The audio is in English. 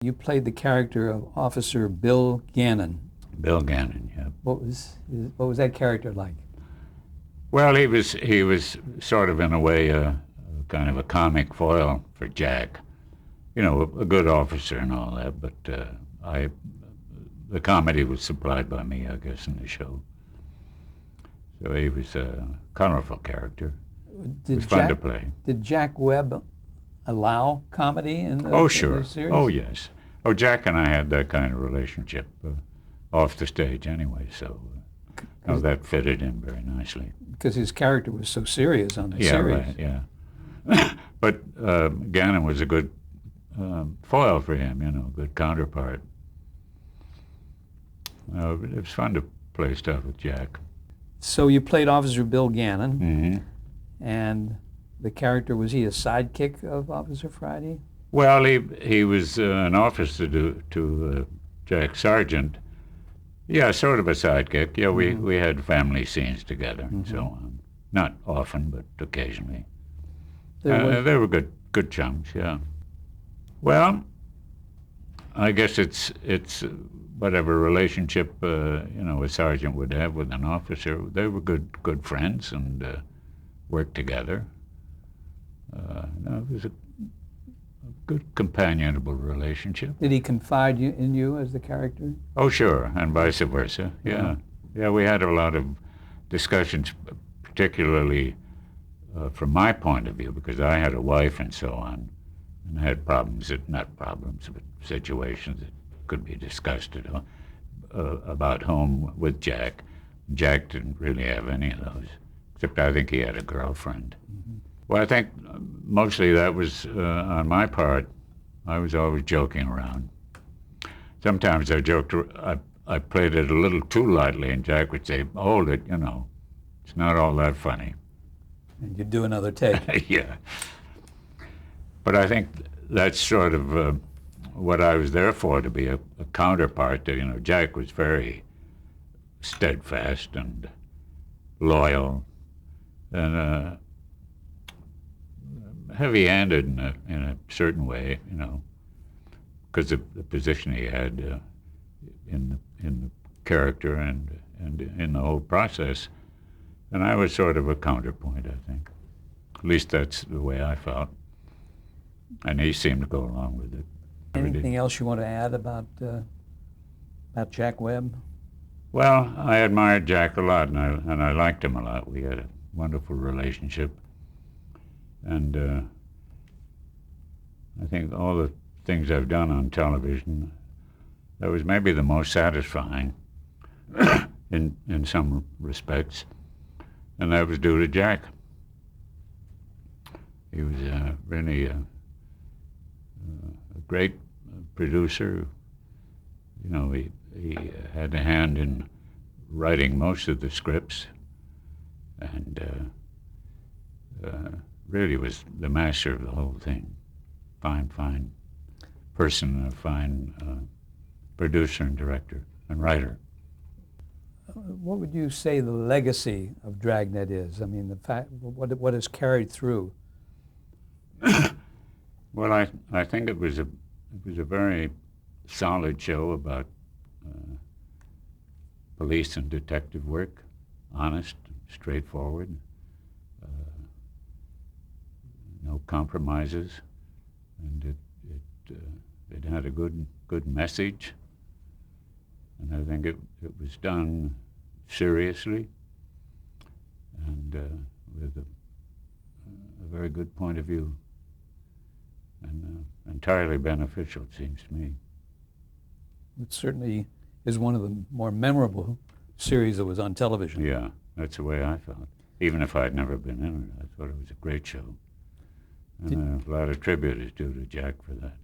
You played the character of Officer Bill Gannon. Bill Gannon, yeah. What was that character like? Well, he was sort of in a way kind of a comic foil for Jack. You know, a good officer and all that, but the comedy was supplied by me, I guess, in the show. So he was a colorful character. It was fun to play. Did Jack Webb allow comedy in the, oh, sure. in the series? Oh, yes. Oh, Jack and I had that kind of relationship off the stage anyway, so that fitted in very nicely. Because his character was so serious on the yeah, series. Right, yeah. But Gannon was a good foil for him, you know, good counterpart. It was fun to play stuff with Jack. So you played Officer Bill Gannon, Mm-hmm. and the character, was he a sidekick of Officer Friday? Well, he was an officer to Jack Sargent. Yeah, sort of a sidekick. Yeah, we had family scenes together and so on. Not often, but occasionally. They were good chums, yeah. Well, I guess it's whatever relationship you know, a sergeant would have with an officer. They were good friends and worked together. It was a good companionable relationship. Did he confide in you as the character? Oh, sure, and vice versa. Yeah, yeah. We had a lot of discussions, particularly from my point of view, because I had a wife and so on, and I had not problems, but situations that could be discussed about home with Jack. Jack didn't really have any of those, except I think he had a girlfriend. Well, I think mostly that was on my part. I was always joking around. Sometimes I joked, I played it a little too lightly, and Jack would say, hold it, you know, it's not all that funny. And you'd do another take. Yeah. But I think that's sort of what I was there for, to be a counterpart to, you know, Jack was very steadfast and loyal and heavy-handed in a certain way, you know, because of the position he had in the character and in the whole process. And I was sort of a counterpoint, I think. At least that's the way I felt. And he seemed to go along with it. Anything else you want to add about Jack Webb? Well, I admired Jack a lot, and I liked him a lot. We had a wonderful relationship. And I think all the things I've done on television, that was maybe the most satisfying in some respects, and that was due to Jack. He was really a great producer. You know, he had a hand in writing most of the scripts, and really was the master of the whole thing. Fine person, a fine producer and director and writer. What would you say the legacy of Dragnet is? I mean, the fact, what is carried through? Well, I think it was a very solid show about police and detective work, honest, straightforward, no compromises, and it had a good message, and I think it was done seriously and with a very good point of view, and entirely beneficial, it seems to me. It certainly is one of the more memorable series that was on television. Yeah, that's the way I felt. Even if I'd never been in it, I thought it was a great show. And a lot of tribute is due to Jack for that.